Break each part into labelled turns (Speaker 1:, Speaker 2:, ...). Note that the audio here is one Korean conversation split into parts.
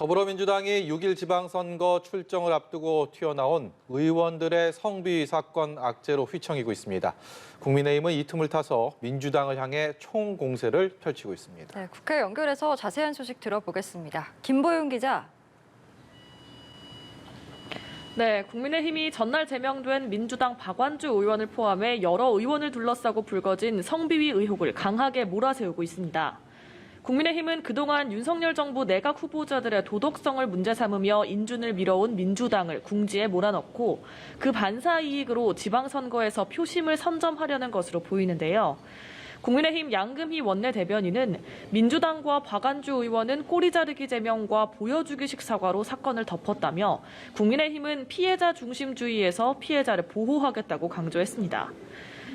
Speaker 1: 더불어민주당이 6일 지방선거 출정을 앞두고 튀어나온 의원들의 성비위 사건 악재로 휘청이고 있습니다. 국민의힘은 이 틈을 타서 민주당을 향해 총공세를 펼치고 있습니다.
Speaker 2: 네, 국회 연결해서 자세한 소식 들어보겠습니다. 김보윤 기자.
Speaker 3: 네, 국민의힘이 전날 제명된 민주당 박완주 의원을 포함해 여러 의원을 둘러싸고 불거진 성비위 의혹을 강하게 몰아세우고 있습니다. 국민의힘은 그동안 윤석열 정부 내각 후보자들의 도덕성을 문제 삼으며 인준을 밀어온 민주당을 궁지에 몰아넣고 그 반사 이익으로 지방선거에서 표심을 선점하려는 것으로 보이는데요. 국민의힘 양금희 원내대변인은 민주당과 박완주 의원은 꼬리 자르기 제명과 보여주기식 사과로 사건을 덮었다며 국민의힘은 피해자 중심주의에서 피해자를 보호하겠다고 강조했습니다.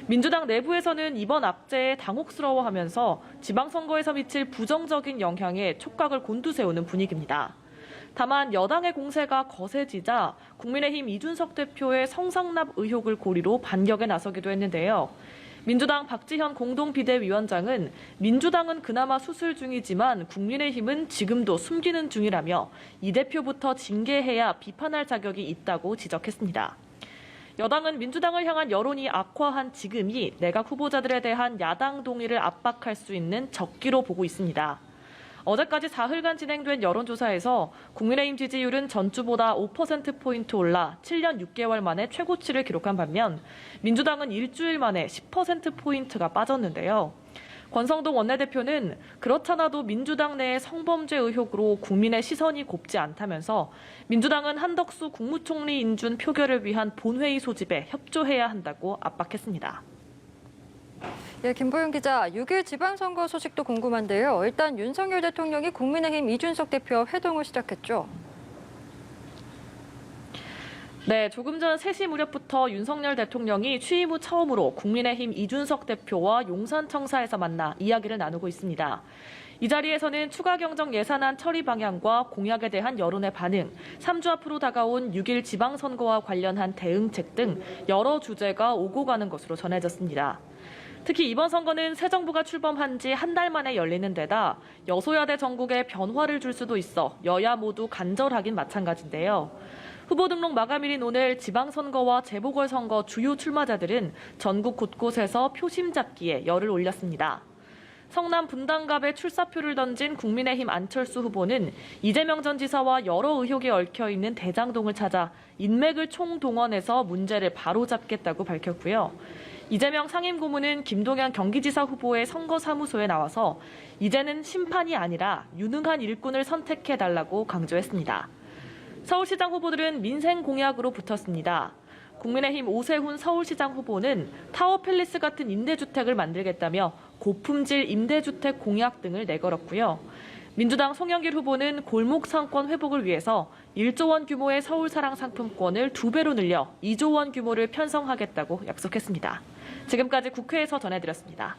Speaker 3: 민주당 내부에서는 이번 악재에 당혹스러워하면서 지방선거에서 미칠 부정적인 영향에 촉각을 곤두세우는 분위기입니다. 다만 여당의 공세가 거세지자 국민의힘 이준석 대표의 성상납 의혹을 고리로 반격에 나서기도 했는데요. 민주당 박지현 공동비대위원장은 민주당은 그나마 수술 중이지만 국민의힘은 지금도 숨기는 중이라며 이 대표부터 징계해야 비판할 자격이 있다고 지적했습니다. 여당은 민주당을 향한 여론이 악화한 지금이 내각 후보자들에 대한 야당 동의를 압박할 수 있는 적기로 보고 있습니다. 어제까지 사흘간 진행된 여론조사에서 국민의힘 지지율은 전주보다 5%포인트 올라 7년 6개월 만에 최고치를 기록한 반면 민주당은 일주일 만에 10%포인트가 빠졌는데요. 권성동 원내대표는 그렇잖아도 민주당 내의 성범죄 의혹으로 국민의 시선이 곱지 않다면서 민주당은 한덕수 국무총리 인준 표결을 위한 본회의 소집에 협조해야 한다고 압박했습니다.
Speaker 2: 네, 김보윤 기자, 6일 지방선거 소식도 궁금한데요. 일단 윤석열 대통령이 국민의힘 이준석 대표와 회동을 시작했죠.
Speaker 3: 네, 조금 전 3시 무렵부터 윤석열 대통령이 취임 후 처음으로 국민의힘 이준석 대표와 용산청사에서 만나 이야기를 나누고 있습니다. 이 자리에서는 추가 경정 예산안 처리 방향과 공약에 대한 여론의 반응, 3주 앞으로 다가온 6일 지방선거와 관련한 대응책 등 여러 주제가 오고 가는 것으로 전해졌습니다. 특히 이번 선거는 새 정부가 출범한 지 한 달 만에 열리는 데다 여소야대 전국에 변화를 줄 수도 있어 여야 모두 간절하긴 마찬가지인데요. 후보 등록 마감일인 오늘 지방선거와 재보궐선거 주요 출마자들은 전국 곳곳에서 표심 잡기에 열을 올렸습니다. 성남 분당갑에 출사표를 던진 국민의힘 안철수 후보는 이재명 전 지사와 여러 의혹이 얽혀있는 대장동을 찾아 인맥을 총동원해서 문제를 바로잡겠다고 밝혔고요. 이재명 상임고문은 김동연 경기지사 후보의 선거사무소에 나와서 이제는 심판이 아니라 유능한 일꾼을 선택해달라고 강조했습니다. 서울시장 후보들은 민생 공약으로 붙었습니다. 국민의힘 오세훈 서울시장 후보는 타워팰리스 같은 임대주택을 만들겠다며 고품질 임대주택 공약 등을 내걸었고요. 민주당 송영길 후보는 골목 상권 회복을 위해서 1조 원 규모의 서울사랑 상품권을 2배로 늘려 2조 원 규모를 편성하겠다고 약속했습니다. 지금까지 국회에서 전해드렸습니다.